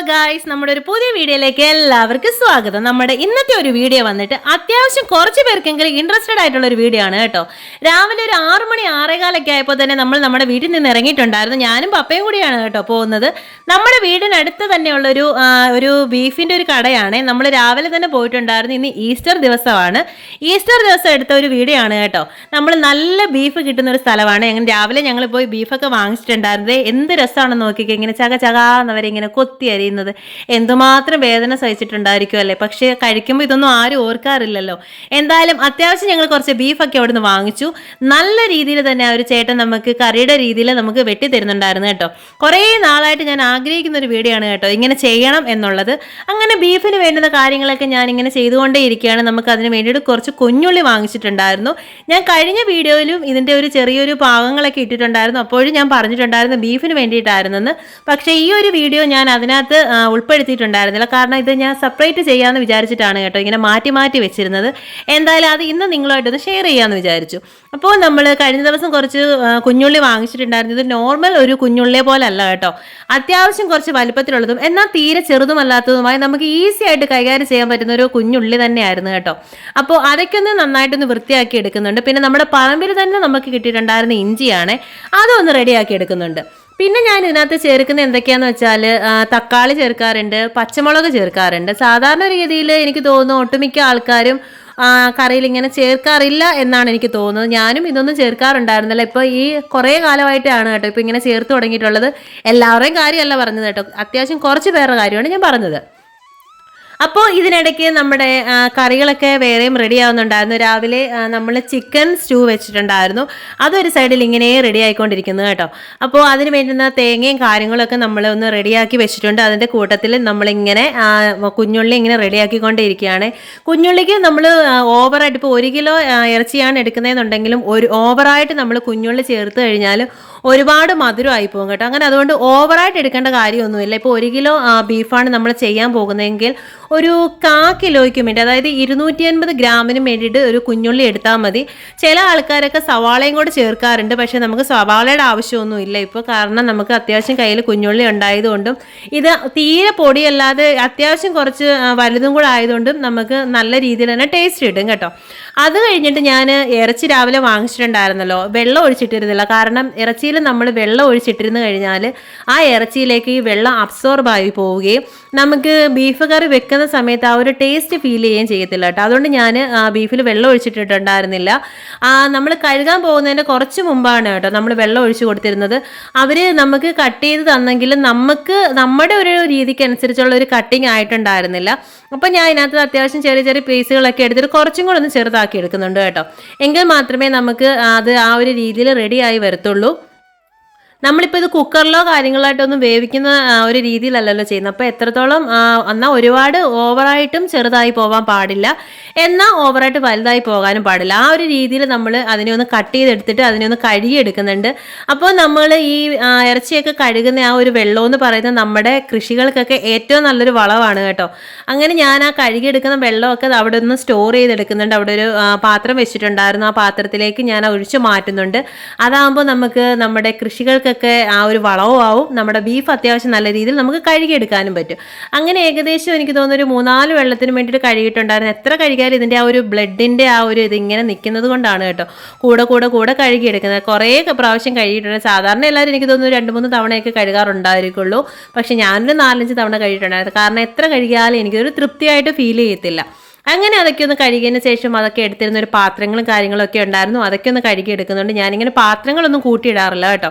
Guys, നമ്മുടെ ഒരു പുതിയ വീഡിയോയിലേക്ക് എല്ലാവർക്കും സ്വാഗതം. നമ്മുടെ ഇന്നത്തെ ഒരു വീഡിയോ വന്നിട്ട് അത്യാവശ്യം കുറച്ച് പേർക്കെങ്കിലും ഇൻട്രസ്റ്റഡ് ആയിട്ടുള്ള ഒരു വീഡിയോ ആണ് കേട്ടോ. രാവിലെ ഒരു 6 മണി 6:15 ആയപ്പോൾ തന്നെ നമ്മൾ നമ്മുടെ വീട്ടിൽ നിന്ന് ഇറങ്ങിയിട്ടുണ്ടായിരുന്നു. ഞാനും പപ്പയും കൂടിയാണ് കേട്ടോ പോകുന്നത്. നമ്മുടെ വീടിനടുത്ത് തന്നെയുള്ള ഒരു ബീഫിന്റെ ഒരു കടയാണ്. നമ്മൾ രാവിലെ തന്നെ പോയിട്ടുണ്ടായിരുന്നു. ഇന്ന് ഈസ്റ്റർ ദിവസമാണ്. ഈസ്റ്റർ ദിവസം എടുത്ത ഒരു വീഡിയോ ആണ് കേട്ടോ. നമ്മൾ നല്ല ബീഫ് കിട്ടുന്ന ഒരു സ്ഥലമാണ്. അങ്ങനെ രാവിലെ ഞങ്ങൾ പോയി ബീഫൊക്കെ വാങ്ങിച്ചിട്ടുണ്ടായിരുന്നത്. എന്ത് രസമാണെന്ന് നോക്കിക്കോ, ഇങ്ങനെ ചകാന്നവരെ ഇങ്ങനെ കൊത്തി അരിയുന്നത്. എന്തുമാത്രം വേദന സഹിച്ചിട്ടുണ്ടായിരിക്കും അല്ലേ. പക്ഷേ കഴിക്കുമ്പോൾ ഇതൊന്നും ആരും ഓർക്കാറില്ലല്ലോ. എന്തായാലും അത്യാവശ്യം ഞങ്ങൾ കുറച്ച് ബീഫൊക്കെ അവിടെ നിന്ന് വാങ്ങിച്ചു. നല്ല രീതിയിൽ തന്നെ ആ ഒരു ചേട്ടൻ നമുക്ക് കറിയുടെ രീതിയിൽ നമുക്ക് വെട്ടി തരുന്നുണ്ടായിരുന്നു കേട്ടോ. കുറേ നാളായിട്ട് ഞാൻ ആഗ്രഹിക്കുന്ന ഒരു വീഡിയോ ആണ് കേട്ടോ, ഇങ്ങനെ ചെയ്യണം എന്നുള്ളത്. അങ്ങനെ ബീഫിന് വേണ്ടുന്ന കാര്യങ്ങളൊക്കെ ഞാൻ ഇങ്ങനെ ചെയ്തുകൊണ്ടേ ഇരിക്കുകയാണ്. നമുക്ക് അതിന് വേണ്ടിയിട്ട് കുറച്ച് കുഞ്ഞുള്ളി വാങ്ങിച്ചിട്ടുണ്ടായിരുന്നു. ഞാൻ കഴിഞ്ഞ വീഡിയോയിലും ഇതിൻ്റെ ഒരു ചെറിയൊരു പാകങ്ങളൊക്കെ ഇട്ടിട്ടുണ്ടായിരുന്നു. അപ്പോഴും ഞാൻ പറഞ്ഞിട്ടുണ്ടായിരുന്നു ബീഫിന് വേണ്ടിയിട്ടായിരുന്നെന്ന്. പക്ഷേ ഈ ഒരു വീഡിയോ ഞാൻ അതിനകത്ത് ഉൾപ്പെടുത്തിയിട്ടുണ്ടായിരുന്നില്ല. കാരണം ഇത് ഞാൻ സെപ്പറേറ്റ് ചെയ്യാമെന്ന് വിചാരിച്ചിട്ടാണ് കേട്ടോ ഇങ്ങനെ മാറ്റി മാറ്റി വെച്ചിരുന്നത്. എന്തായാലും അത് ഇന്ന് നിങ്ങളുമായിട്ടൊന്ന് ഷെയർ ചെയ്യാമെന്ന് വിചാരിച്ചു. അപ്പോൾ നമ്മൾ കഴിഞ്ഞ ദിവസം കുറച്ച് കുഞ്ഞുള്ളി വാങ്ങിച്ചിട്ടുണ്ടായിരുന്നു. ഇത് നോർമൽ ഒരു കുഞ്ഞുള്ളിയെ പോലെ അല്ല കേട്ടോ, അത്യാവശ്യം കുറച്ച് വലുപ്പത്തിലുള്ളതും എന്നാൽ തീരെ ചെറുതുമല്ലാത്തതുമായി നമുക്ക് ഈസി ആയിട്ട് കൈകാര്യം ചെയ്യാൻ പറ്റുന്ന ഒരു കുഞ്ഞുള്ളി തന്നെയായിരുന്നു കേട്ടോ. അപ്പോൾ അതൊക്കെ ഒന്ന് നന്നായിട്ടൊന്ന് വൃത്തിയാക്കി എടുക്കുന്നുണ്ട്. പിന്നെ നമ്മുടെ പറമ്പിൽ തന്നെ നമുക്ക് കിട്ടിയിട്ടുണ്ടായിരുന്ന ഇഞ്ചിയാണ്, അതൊന്ന് റെഡിയാക്കി എടുക്കുന്നുണ്ട്. പിന്നെ ഞാൻ ഇതിനകത്ത് ചേർക്കുന്ന എന്തൊക്കെയാന്ന് വെച്ചാൽ തക്കാളി ചേർക്കാറുണ്ട്, പച്ചമുളക് ചേർക്കാറുണ്ട്. സാധാരണ രീതിയിൽ എനിക്ക് തോന്നുന്നു ഒട്ടുമിക്ക ആൾക്കാരും കറിയിൽ ഇങ്ങനെ ചേർക്കാറില്ല എന്നാണ് എനിക്ക് തോന്നുന്നത്. ഞാനും ഇതൊന്നും ചേർക്കാറുണ്ടായിരുന്നില്ല. ഇപ്പോൾ ഈ കുറേ കാലമായിട്ടാണ് കേട്ടോ ഇപ്പോൾ ഇങ്ങനെ ചേർത്ത് തുടങ്ങിയിട്ടുള്ളത്. എല്ലാവരുടെയും കാര്യമല്ല പറഞ്ഞത് കേട്ടോ, അത്യാവശ്യം കുറച്ച് പേരുടെ കാര്യമാണ് ഞാൻ പറഞ്ഞത്. അപ്പോൾ ഇതിനിടയ്ക്ക് നമ്മുടെ കറികളൊക്കെ വേറെയും റെഡി ആവുന്നുണ്ടായിരുന്നു. രാവിലെ നമ്മൾ ചിക്കൻ സ്റ്റൂ വെച്ചിട്ടുണ്ടായിരുന്നു, അതൊരു സൈഡിൽ ഇങ്ങനെ റെഡി ആയിക്കൊണ്ടിരിക്കുന്നു കേട്ടോ. അപ്പോൾ അതിന് വേണ്ടുന്ന തേങ്ങയും കാര്യങ്ങളൊക്കെ നമ്മൾ ഒന്ന് റെഡിയാക്കി വെച്ചിട്ടുണ്ട്. അതിൻ്റെ കൂട്ടത്തിൽ നമ്മളിങ്ങനെ കുഞ്ഞുള്ളി ഇങ്ങനെ റെഡിയാക്കിക്കൊണ്ടിരിക്കുകയാണ്. കുഞ്ഞുള്ളിക്ക് നമ്മൾ ഓവറായിട്ട് ഇപ്പോൾ 1 കിലോ ഇറച്ചിയാണ് എടുക്കുന്നതെന്നുണ്ടെങ്കിലും ഓവറായിട്ട് നമ്മൾ കുഞ്ഞുള്ളി ചേർത്ത് കഴിഞ്ഞാൽ ഒരുപാട് മധുരമായി പോകും കേട്ടോ. അങ്ങനെ അതുകൊണ്ട് ഓവറായിട്ട് എടുക്കേണ്ട കാര്യമൊന്നുമില്ല. ഇപ്പോൾ 1 കിലോ ബീഫാണ് നമ്മൾ ചെയ്യാൻ പോകുന്നതെങ്കിൽ ഒരു 1/4 കിലോയ്ക്ക് വേണ്ടി, അതായത് 250 ഗ്രാമിന് വേണ്ടിയിട്ട് ഒരു കുഞ്ഞുള്ളി എടുത്താൽ മതി. ചില ആൾക്കാരൊക്കെ സവാളയും കൂടെ ചേർക്കാറുണ്ട്, പക്ഷേ നമുക്ക് സവാളയുടെ ആവശ്യമൊന്നുമില്ല ഇപ്പോൾ. കാരണം നമുക്ക് അത്യാവശ്യം കയ്യിൽ കുഞ്ഞുള്ളി ഉണ്ടായതുകൊണ്ടും ഇത് തീരെ പൊടിയല്ലാതെ അത്യാവശ്യം കുറച്ച് വലുതും കൂടെ ആയതുകൊണ്ടും നമുക്ക് നല്ല രീതിയിൽ തന്നെ ടേസ്റ്റ് കിട്ടും കേട്ടോ. അത് കഴിഞ്ഞിട്ട് ഞാൻ ഇറച്ചി രാവിലെ വാങ്ങിച്ചിട്ടുണ്ടായിരുന്നല്ലോ, വെള്ളം ഒഴിച്ചിട്ടിരുന്നില്ല. കാരണം ഇറച്ചിയിൽ നമ്മൾ വെള്ളം ഒഴിച്ചിട്ടിരുന്ന് കഴിഞ്ഞാൽ ആ ഇറച്ചിയിലേക്ക് ഈ വെള്ളം അബ്സോർബ് ആയി പോവുകയും നമുക്ക് ബീഫ് കറി വെക്കുന്ന സമയത്ത് ആ ഒരു ടേസ്റ്റ് ഫീൽ ചെയ്യുകയും ചെയ്യത്തില്ല കേട്ടോ. അതുകൊണ്ട് ഞാൻ ബീഫിൽ വെള്ളം ഒഴിച്ചിട്ടിട്ടുണ്ടായിരുന്നില്ല. നമ്മൾ കഴുകാൻ പോകുന്നതിൻ്റെ കുറച്ച് മുമ്പാണ് കേട്ടോ നമ്മൾ വെള്ളം ഒഴിച്ച് കൊടുത്തിരുന്നത്. അവർ നമുക്ക് കട്ട് ചെയ്ത് തന്നെങ്കിലും നമുക്ക് നമ്മുടെ ഒരു രീതിക്ക് അനുസരിച്ചുള്ള ഒരു കട്ടിങ് ആയിട്ടുണ്ടായിരുന്നില്ല. അപ്പം ഞാൻ ഇതിനകത്ത് അത്യാവശ്യം ചെറിയ ചെറിയ പീസുകളൊക്കെ എടുത്തിട്ട് കുറച്ചും കൂടെ ഒന്ന് ചെറുതാക്കി എടുക്കുന്നുണ്ട് കേട്ടോ. എങ്കിൽ മാത്രമേ നമുക്ക് അത് ആ ഒരു രീതിയിൽ റെഡിയായി വരത്തുള്ളൂ. നമ്മളിപ്പോൾ ഇത് കുക്കറിലോ കാര്യങ്ങളായിട്ടൊന്നും വേവിക്കുന്ന ഒരു രീതിയിലല്ലല്ലോ ചെയ്യുന്നത്. അപ്പോൾ എത്രത്തോളം എന്നാൽ ഒരുപാട് ഓവറായിട്ടും ചെറുതായി പോകാൻ പാടില്ല, എന്നാൽ ഓവറായിട്ട് വലുതായി പോകാനും പാടില്ല. ആ ഒരു രീതിയിൽ നമ്മൾ അതിനെ ഒന്ന് കട്ട് ചെയ്തെടുത്തിട്ട് അതിനെ ഒന്ന് കഴുകിയെടുക്കുന്നുണ്ട്. അപ്പോൾ നമ്മൾ ഈ ഇറച്ചിയൊക്കെ കഴുകുന്ന ആ ഒരു വെള്ളം എന്ന് പറയുന്നത് നമ്മുടെ കൃഷികൾക്കൊക്കെ ഏറ്റവും നല്ലൊരു വളമാണ് കേട്ടോ. അങ്ങനെ ഞാൻ ആ കഴുകിയെടുക്കുന്ന വെള്ളമൊക്കെ അവിടെ ഒന്ന് സ്റ്റോർ ചെയ്തെടുക്കുന്നുണ്ട്. അവിടെ ഒരു പാത്രം വെച്ചിട്ടുണ്ടായിരുന്നു, ആ പാത്രത്തിലേക്ക് ഞാൻ ഒഴിച്ചു മാറ്റുന്നുണ്ട്. അതാകുമ്പോൾ നമുക്ക് നമ്മുടെ കൃഷികൾക്ക് ആ ഒരു വളവും ആവും, നമ്മുടെ ബീഫ് അത്യാവശ്യം നല്ല രീതിയിൽ നമുക്ക് കഴുകിയെടുക്കാനും പറ്റും. അങ്ങനെ ഏകദേശം എനിക്ക് തോന്നുന്നു ഒരു 3-4 വെള്ളത്തിന് വേണ്ടിയിട്ട് കഴുകിയിട്ടുണ്ടായിരുന്നു. എത്ര കഴുകിയാലും ഇതിൻ്റെ ആ ഒരു ബ്ലഡിൻ്റെ ആ ഒരു ഇതിങ്ങനെ നിൽക്കുന്നത് കൊണ്ടാണ് കേട്ടോ കൂടെ കഴുകിയെടുക്കുന്നത്. കുറേ പ്രാവശ്യം കഴുകിയിട്ടുണ്ട്. സാധാരണ എല്ലാവരും എനിക്ക് തോന്നുന്നു 2-3 തവണയൊക്കെ കഴുകാറുണ്ടായിരിക്കുള്ളൂ. പക്ഷെ ഞാനൊരു 4-5 തവണ കഴുകിയിട്ടുണ്ടായിരുന്നു. കാരണം എത്ര കഴുകിയാലും എനിക്കൊരു തൃപ്തിയായിട്ട് ഫീൽ ചെയ്യത്തില്ല. അങ്ങനെ അതൊക്കെ ഒന്ന് കഴുകിയതിന് ശേഷം അതൊക്കെ എടുത്തിരുന്ന ഒരു പാത്രങ്ങളും കാര്യങ്ങളൊക്കെ ഉണ്ടായിരുന്നു, അതൊക്കെ ഒന്ന് കഴുകി എടുക്കുന്നുണ്ട്. ഞാനിങ്ങനെ പാത്രങ്ങളൊന്നും കൂട്ടിയിടാറില്ല കേട്ടോ.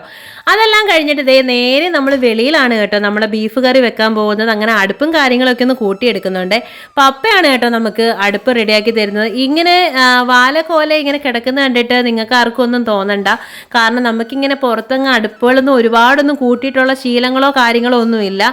അതെല്ലാം കഴിഞ്ഞിട്ട് നേരെ നമ്മൾ വെളിയിലാണ് കേട്ടോ നമ്മളെ ബീഫ് കറി വെക്കാൻ പോകുന്നത്. അങ്ങനെ അടുപ്പും കാര്യങ്ങളൊക്കെ ഒന്ന് കൂട്ടിയെടുക്കുന്നുണ്ട്. പപ്പയാണ് കേട്ടോ നമുക്ക് അടുപ്പ് റെഡിയാക്കി തരുന്നത്. ഇങ്ങനെ വാലക്കോല ഇങ്ങനെ കിടക്കുന്ന കണ്ടിട്ട് നിങ്ങൾക്ക് ആർക്കും ഒന്നും തോന്നണ്ട. കാരണം നമുക്കിങ്ങനെ പുറത്തങ്ങ് അടുപ്പുകളൊന്നും ഒരുപാടൊന്നും കൂട്ടിയിട്ടുള്ള ശീലങ്ങളോ കാര്യങ്ങളോ ഒന്നുമില്ല.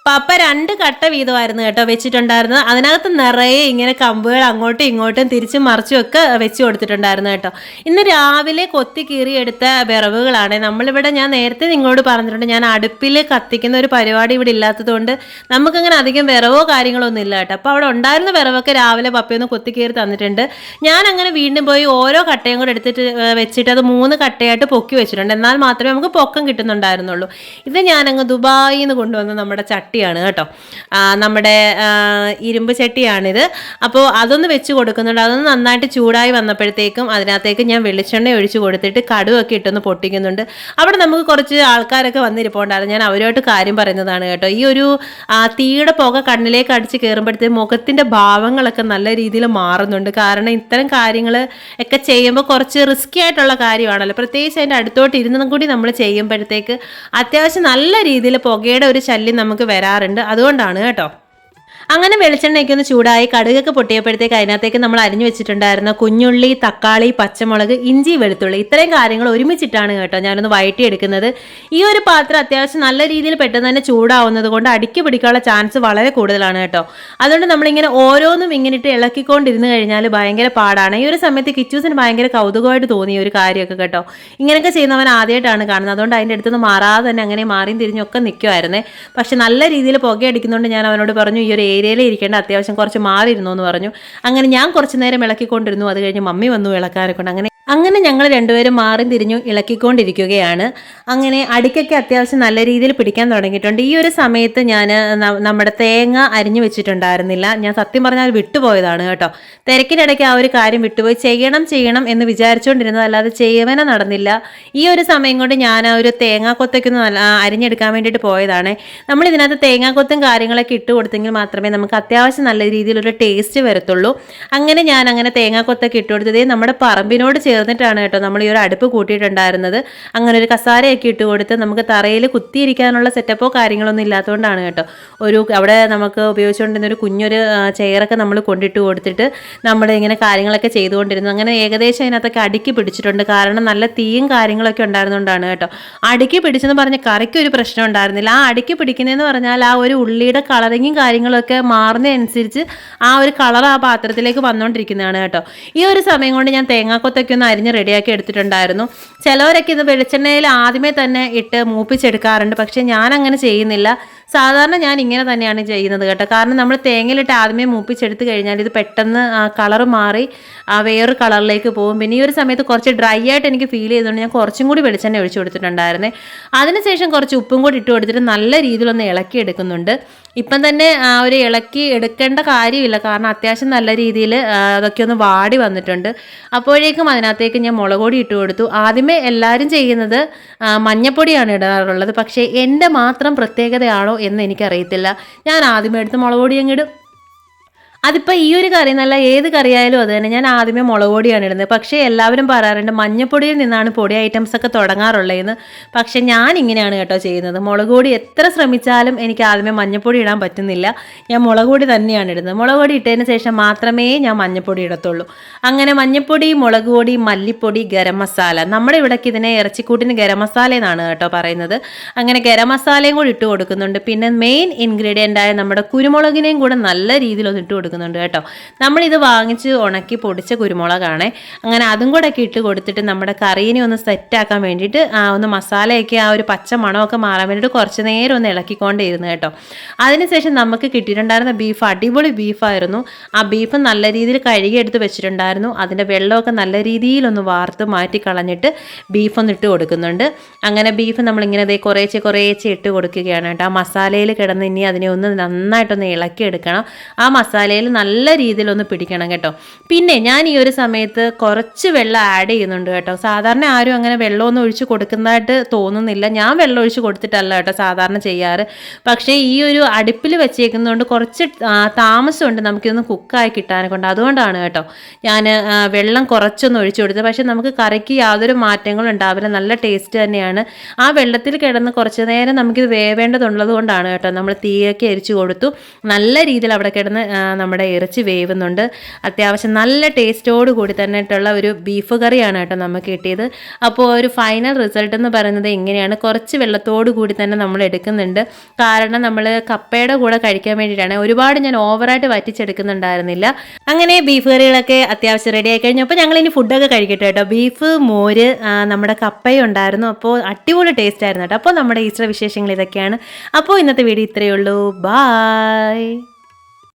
പപ്പ 2 കട്ട വീതമായിരുന്നു കേട്ടോ വെച്ചിട്ടുണ്ടായിരുന്നത്. അതിനകത്ത് നിറയെ ഇങ്ങനെ കമ്പുകൾ അങ്ങോട്ടും ഇങ്ങോട്ടും തിരിച്ചും മറിച്ചും ഒക്കെ വെച്ച് കൊടുത്തിട്ടുണ്ടായിരുന്നു കേട്ടോ. ഇന്ന് രാവിലെ കൊത്തി കീറിയെടുത്ത വിറവുകളാണ്. നമ്മളിവിടെ ഞാൻ നേരത്തെ നിങ്ങളോട് പറഞ്ഞിട്ടുണ്ട്, ഞാൻ അടുപ്പിൽ കത്തിക്കുന്ന ഒരു പരിപാടി ഇവിടെ ഇല്ലാത്തതുകൊണ്ട് നമുക്കങ്ങനെ അധികം വിറവോ കാര്യങ്ങളോ ഒന്നും ഇല്ല കേട്ടോ. അപ്പോൾ അവിടെ ഉണ്ടായിരുന്ന വിറവൊക്കെ രാവിലെ പപ്പയൊന്ന് കൊത്തി കീറി തന്നിട്ടുണ്ട്. ഞാൻ അങ്ങനെ വീണ്ടും പോയി ഓരോ കട്ടയും കൂടെ എടുത്തിട്ട് വെച്ചിട്ട് അത് 3 കട്ടയായിട്ട് പൊക്കി വെച്ചിട്ടുണ്ട്. എന്നാൽ മാത്രമേ നമുക്ക് പൊക്കം കിട്ടുന്നുണ്ടായിരുന്നുള്ളൂ. ഇത് ഞാനങ്ങ് ദുബായിൽ നിന്ന് കൊണ്ടുവന്ന് നമ്മുടെ ചട്ടി ചട്ടിയാണ് കേട്ടോ. നമ്മുടെ ഇരുമ്പ് ചട്ടിയാണിത്. അപ്പോൾ അതൊന്ന് വെച്ച് കൊടുക്കുന്നുണ്ട്. അതൊന്ന് നന്നായിട്ട് ചൂടായി വന്നപ്പോഴത്തേക്കും അതിനകത്തേക്ക് ഞാൻ വെളിച്ചെണ്ണ ഒഴിച്ച് കൊടുത്തിട്ട് കടുവൊക്കെ ഇട്ടൊന്ന് പൊട്ടിക്കുന്നുണ്ട്. അവിടെ നമുക്ക് കുറച്ച് ആൾക്കാരൊക്കെ വന്നിരിപ്പുണ്ടായിരുന്നു. ഞാൻ അവരുമായിട്ട് കാര്യം പറയുന്നതാണ് കേട്ടോ. ഈ ഒരു തീയുടെ പുക കണ്ണിലേക്ക് അടിച്ച് കയറുമ്പോഴത്തേക്കും മുഖത്തിൻ്റെ ഭാവങ്ങളൊക്കെ നല്ല രീതിയിൽ മാറുന്നുണ്ട്. കാരണം ഇത്തരം കാര്യങ്ങൾ ഒക്കെ ചെയ്യുമ്പോൾ കുറച്ച് റിസ്കി ആയിട്ടുള്ള കാര്യമാണല്ലോ. പ്രത്യേകിച്ച് അതിൻ്റെ അടുത്തോട്ട് ഇരുന്നതും കൂടി നമ്മൾ ചെയ്യുമ്പോഴത്തേക്ക് അത്യാവശ്യം നല്ല രീതിയിൽ പുകയുടെ ഒരു ശല്യം നമുക്ക് വരാറുണ്ട്. അതുകൊണ്ടാണ് കേട്ടോ. അങ്ങനെ വെളിച്ചെണ്ണയൊക്കെ ഒന്ന് ചൂടായി കടുകൊക്കെ പൊട്ടിയപ്പോഴത്തേക്ക് അതിനകത്തേക്ക് നമ്മൾ അരിഞ്ഞു വെച്ചിട്ടുണ്ടായിരുന്ന കുഞ്ഞുള്ളി, തക്കാളി, പച്ചമുളക്, ഇഞ്ചി, വെളുത്തുള്ളി ഇത്രയും കാര്യങ്ങൾ ഒരുമിച്ചിട്ടാണ് കേട്ടോ ഞാനൊന്ന് വഴറ്റിയെടുക്കുന്നത്. ഈ ഒരു പാത്രം അത്യാവശ്യം നല്ല രീതിയിൽ പെട്ടെന്ന് തന്നെ ചൂടാവുന്നത് കൊണ്ട് അടുക്കി പിടിക്കാനുള്ള ചാൻസ് വളരെ കൂടുതലാണ് കേട്ടോ. അതുകൊണ്ട് നമ്മളിങ്ങനെ ഓരോന്നും ഇങ്ങനെ ഇട്ട് ഇളക്കിക്കൊണ്ടിരുന്ന് കഴിഞ്ഞാൽ ഭയങ്കര പാടാണ്. ഈ ഒരു സമയത്ത് കിച്ചൂസിന് ഭയങ്കര കൗതുകമായിട്ട് തോന്നിയ ഒരു കാര്യമൊക്കെ കേട്ടോ. ഇങ്ങനെയൊക്കെ ചെയ്യുന്നവൻ ആദ്യമായിട്ടാണ് കാണുന്നത്. അതുകൊണ്ട് അതിൻ്റെ അടുത്തുനിന്ന് മാറാതെ തന്നെ അങ്ങനെ മാറിയും തിരിഞ്ഞൊക്കെ നിൽക്കുമായിരുന്നേ. പക്ഷെ നല്ല രീതിയിൽ പുകയടിക്കുന്നുണ്ട്. ഞാൻ അവനോട് പറഞ്ഞു ഈ ഒരു ഏരിയയിൽ ഇരിക്കേണ്ട, അത്യാവശ്യം കുറച്ച് മാറിയിരുന്നു എന്ന് പറഞ്ഞു. അങ്ങനെ ഞാൻ കുറച്ച് നേരം ഇളക്കിക്കൊണ്ടിരുന്നു. അത് കഴിഞ്ഞ് മമ്മി വന്നു ഇളക്കാനെ കൊണ്ട്. അങ്ങനെ ഞങ്ങൾ രണ്ടുപേരും മാറി തിരിഞ്ഞു ഇളക്കിക്കൊണ്ടിരിക്കുകയാണ്. അങ്ങനെ അടിക്കൊക്കെ അത്യാവശ്യം നല്ല രീതിയിൽ പിടിക്കാൻ തുടങ്ങിയിട്ടുണ്ട്. ഈ ഒരു സമയത്ത് ഞാൻ നമ്മുടെ തേങ്ങ അരിഞ്ഞു വെച്ചിട്ടുണ്ടായിരുന്നില്ല. ഞാൻ സത്യം പറഞ്ഞാൽ വിട്ടുപോയതാണ് കേട്ടോ. തിരക്കിനിടയ്ക്ക് ആ ഒരു കാര്യം വിട്ടുപോയി. ചെയ്യണം എന്ന് വിചാരിച്ചുകൊണ്ടിരുന്നത്, അല്ലാതെ ചെയ്യുവന നടന്നില്ല. ഈ ഒരു സമയം കൊണ്ട് ഞാൻ ആ ഒരു തേങ്ങാക്കൊത്തൊക്കെ അരിഞ്ഞെടുക്കാൻ വേണ്ടിയിട്ട് പോയതാണ്. നമ്മൾ ഇതിനകത്ത് തേങ്ങാക്കൊത്തും കാര്യങ്ങളൊക്കെ ഇട്ട് കൊടുത്തെങ്കിൽ മാത്രമേ നമുക്ക് അത്യാവശ്യം നല്ല രീതിയിലൊരു ടേസ്റ്റ് വരത്തുള്ളൂ. അങ്ങനെ ഞാൻ തേങ്ങാക്കൊത്തൊക്കെ ഇട്ട് കൊടുത്തത് നമ്മുടെ പറമ്പിനോട് ചേർന്നിട്ടാണ് കേട്ടോ നമ്മൾ ഈ ഒരു അടുപ്പ് കൂട്ടിയിട്ടുണ്ടായിരുന്നത്. അങ്ങനെ ഒരു കസാരയൊക്കെ ഇട്ട് കൊടുത്ത് നമുക്ക് തറയിൽ കുത്തിയിരിക്കാനുള്ള സെറ്റപ്പോ കാര്യങ്ങളൊന്നും ഇല്ലാത്തതുകൊണ്ടാണ് കേട്ടോ. അവിടെ നമുക്ക് ഉപയോഗിച്ചുകൊണ്ടിരുന്ന ഒരു കുഞ്ഞൊരു ചെയറൊക്കെ നമ്മൾ കൊണ്ടിട്ട് കൊടുത്തിട്ട് നമ്മൾ ഇങ്ങനെ കാര്യങ്ങളൊക്കെ ചെയ്തുകൊണ്ടിരുന്നു. അങ്ങനെ ഏകദേശം അതിനകത്തൊക്കെ അടുക്കി പിടിച്ചിട്ടുണ്ട്. കാരണം നല്ല തീയും കാര്യങ്ങളൊക്കെ ഉണ്ടായിരുന്നുകൊണ്ടാണ് കേട്ടോ. അടുക്കി പിടിച്ചെന്ന് പറഞ്ഞ് കറിക്ക് ഒരു പ്രശ്നം ഉണ്ടായിരുന്നില്ല. ആ അടുക്കി പിടിക്കുന്നതെന്ന് പറഞ്ഞാൽ ആ ഒരു ഉള്ളിയുടെ കളറിങ്ങും കാര്യങ്ങളൊക്കെ മാറുന്നതനുസരിച്ച് ആ ഒരു കളർ ആ പാത്രത്തിലേക്ക് വന്നുകൊണ്ടിരിക്കുന്നതാണ് കേട്ടോ. ഈ ഒരു സമയം കൊണ്ട് ഞാൻ തേങ്ങാക്കൊത്തൊക്കെ ഒന്ന് അരിഞ്ഞ് റെഡിയാക്കി എടുത്തിട്ടുണ്ടായിരുന്നു. ചിലവരൊക്കെ ഇത് വെളിച്ചെണ്ണയിൽ ആദ്യമേ തന്നെ ഇട്ട് മൂപ്പിച്ചെടുക്കാറുണ്ട്. പക്ഷെ ഞാൻ അങ്ങനെ ചെയ്യുന്നില്ല. സാധാരണ ഞാൻ ഇങ്ങനെ തന്നെയാണ് ചെയ്യുന്നത് കേട്ടോ. കാരണം നമ്മൾ തേങ്ങയിലിട്ട് ആദ്യമേ മൂപ്പിച്ചെടുത്ത് കഴിഞ്ഞാൽ ഇത് പെട്ടെന്ന് കളർ മാറി വേറൊരു കളറിലേക്ക് പോകും. പിന്നെ ഈ ഒരു സമയത്ത് കുറച്ച് ഡ്രൈ ആയിട്ട് എനിക്ക് ഫീൽ ചെയ്തുകൊണ്ട് ഞാൻ കുറച്ചും കൂടി വെളിച്ചെണ്ണ ഒഴിച്ചു കൊടുത്തിട്ടുണ്ടായിരുന്നേ. അതിനുശേഷം കുറച്ച് ഉപ്പും കൂടി ഇട്ട് കൊടുത്തിട്ട് നല്ല രീതിയിലൊന്ന് ഇളക്കി എടുക്കുന്നുണ്ട്. ഇപ്പം തന്നെ ഒരു ഇളക്കി എടുക്കേണ്ട കാര്യമില്ല. കാരണം അത്യാവശ്യം നല്ല രീതിയിൽ അതൊക്കെ ഒന്ന് വാടി വന്നിട്ടുണ്ട്. അപ്പോഴേക്കും അതിനകത്തേക്ക് ഞാൻ മുളക് പൊടി ഇട്ട് കൊടുത്തു. ആദ്യമേ എല്ലാവരും ചെയ്യുന്നത് മഞ്ഞപ്പൊടിയാണ് ഇടാറുള്ളത്. പക്ഷേ എൻ്റെ മാത്രം പ്രത്യേകതയാണോ എന്ന് എനിക്കറിയത്തില്ല. ഞാൻ ആദ്യമേ എടുത്ത് മുളക് പൊടി അങ്ങിടും. അതിപ്പോൾ ഈ ഒരു കറി എന്നല്ല, ഏത് കറിയായാലും അത് തന്നെ. ഞാൻ ആദ്യമേ മുളക് പൊടിയാണ് ഇടുന്നത്. പക്ഷേ എല്ലാവരും പറയാറുണ്ട് മഞ്ഞപ്പൊടിയിൽ നിന്നാണ് പൊടി ഐറ്റംസ് ഒക്കെ തുടങ്ങാറുള്ളതെന്ന്. പക്ഷെ ഞാൻ ഇങ്ങനെയാണ് കേട്ടോ ചെയ്യുന്നത്. മുളക് പൊടി എത്ര ശ്രമിച്ചാലും എനിക്ക് ആദ്യമേ മഞ്ഞപ്പൊടി ഇടാൻ പറ്റുന്നില്ല. ഞാൻ മുളക് പൊടി തന്നെയാണ് ഇടുന്നത്. മുളക് പൊടി ഇട്ടതിന് ശേഷം മാത്രമേ ഞാൻ മഞ്ഞപ്പൊടി ഇടത്തുള്ളൂ. അങ്ങനെ മഞ്ഞപ്പൊടി, മുളക് പൊടി, മല്ലിപ്പൊടി, ഗരം മസാല. നമ്മുടെ ഇവിടേക്ക് ഇതിനെ ഇറച്ചിക്കൂട്ടിന് ഗരം മസാല എന്നാണ് കേട്ടോ പറയുന്നത്. അങ്ങനെ ഗരം മസാലയും കൂടി ഇട്ട് കൊടുക്കുന്നുണ്ട്. പിന്നെ മെയിൻ ഇൻഗ്രീഡിയൻ്റ് ആയ നമ്മുടെ കുരുമുളകിനെയും കൂടെ നല്ല രീതിയിലൊന്ന് ഇട്ട് കൊടുക്കുന്നുണ്ട് കേട്ടോ. നമ്മളിത് വാങ്ങിച്ച് ഉണക്കി പൊടിച്ച കുരുമുളകാണ്. അങ്ങനെ അതും കൂടെ ഒക്കെ ഇട്ട് കൊടുത്തിട്ട് നമ്മുടെ കറീനെ ഒന്ന് സെറ്റാക്കാൻ വേണ്ടിയിട്ട് ഒന്ന് മസാലയൊക്കെ ആ ഒരു പച്ച മണമൊക്കെ മാറാൻ വേണ്ടിയിട്ട് കുറച്ച് നേരം ഒന്ന് ഇളക്കിക്കൊണ്ടേയിരുന്നു കേട്ടോ. അതിനുശേഷം നമുക്ക് കിട്ടിയിട്ടുണ്ടായിരുന്ന ബീഫ് അടിപൊളി ബീഫായിരുന്നു. ആ ബീഫ് നല്ല രീതിയിൽ കഴുകിയെടുത്ത് വെച്ചിട്ടുണ്ടായിരുന്നു. അതിൻ്റെ വെള്ളമൊക്കെ നല്ല രീതിയിലൊന്ന് വാർത്ത് മാറ്റി കളഞ്ഞിട്ട് ബീഫ് ഒന്ന് ഇട്ട് കൊടുക്കുന്നുണ്ട്. അങ്ങനെ ബീഫ് നമ്മളിങ്ങനെ കുറേശ്ശെ ഇട്ട് കൊടുക്കുകയാണ് കേട്ടോ. ആ മസാലയിൽ കിടന്ന് ഇനി അതിനെ ഒന്ന് നന്നായിട്ടൊന്ന് ഇളക്കിയെടുക്കണം. ആ മസാലയിൽ നല്ല രീതിയിലൊന്ന് പിടിക്കണം കേട്ടോ. പിന്നെ ഞാൻ ഈ ഒരു സമയത്ത് കുറച്ച് വെള്ളം ആഡ് ചെയ്യുന്നുണ്ട് കേട്ടോ. സാധാരണ ആരും അങ്ങനെ വെള്ളമൊന്നും ഒഴിച്ച് കൊടുക്കുന്നതായിട്ട് തോന്നുന്നില്ല. ഞാൻ വെള്ളം ഒഴിച്ച് കൊടുത്തിട്ടല്ല കേട്ടോ സാധാരണ ചെയ്യാറ്. പക്ഷേ ഈ ഒരു അടുപ്പിൽ വെച്ചേക്കുന്നതുകൊണ്ട് കുറച്ച് താമസമുണ്ട് നമുക്കിതൊന്ന് കുക്കായി കിട്ടാനെ കൊണ്ട്. അതുകൊണ്ടാണ് കേട്ടോ ഞാൻ വെള്ളം കുറച്ചൊന്ന് ഒഴിച്ചു കൊടുത്തത്. പക്ഷേ നമുക്ക് കറിക്ക് യാതൊരു മാറ്റങ്ങളും ഉണ്ടാവില്ല. നല്ല ടേസ്റ്റ് തന്നെയാണ്. ആ വെള്ളത്തിൽ കിടന്ന് കുറച്ച് നേരം നമുക്കിത് വേവേണ്ടതുള്ളത് കൊണ്ടാണ് കേട്ടോ നമ്മൾ തീയൊക്കെ എരിച്ചു കൊടുത്തു. നല്ല രീതിയിൽ അവിടെ കിടന്ന് നമ്മുടെ ഇറച്ചി വേവുന്നുണ്ട്. അത്യാവശ്യം നല്ല ടേസ്റ്റോട് കൂടി തന്നെ ആയിട്ടുള്ള ഒരു ബീഫ് കറിയാണ് കേട്ടോ നമുക്ക് കിട്ടിയത്. അപ്പോൾ ഒരു ഫൈനൽ റിസൾട്ട് എന്ന് പറയുന്നത് ഇങ്ങനെയാണ്. കുറച്ച് വെള്ളത്തോട് കൂടി തന്നെ നമ്മൾ എടുക്കുന്നുണ്ട്. കാരണം നമ്മൾ കപ്പയുടെ കൂടെ കഴിക്കാൻ വേണ്ടിയിട്ടാണ്. ഒരുപാട് ഞാൻ ഓവറായിട്ട് വറ്റിച്ചെടുക്കുന്നുണ്ടായിരുന്നില്ല. അങ്ങനെ ബീഫ് കറികളൊക്കെ അത്യാവശ്യം റെഡി ആയി കഴിഞ്ഞു. അപ്പോൾ ഞങ്ങൾ ഇനി ഫുഡൊക്കെ കഴിക്കട്ടെ കേട്ടോ. ബീഫ്, മോര്, നമ്മുടെ കപ്പയും ഉണ്ടായിരുന്നു. അപ്പോൾ അടിപൊളി ടേസ്റ്റ് ആയിരുന്നു കേട്ടോ. അപ്പോൾ നമ്മുടെ ഈസ്റ്റർ വിശേഷങ്ങൾ ഇതൊക്കെയാണ്. അപ്പോൾ ഇന്നത്തെ വീഡിയോ ഇത്രയേ ഉള്ളൂ. ബായ്.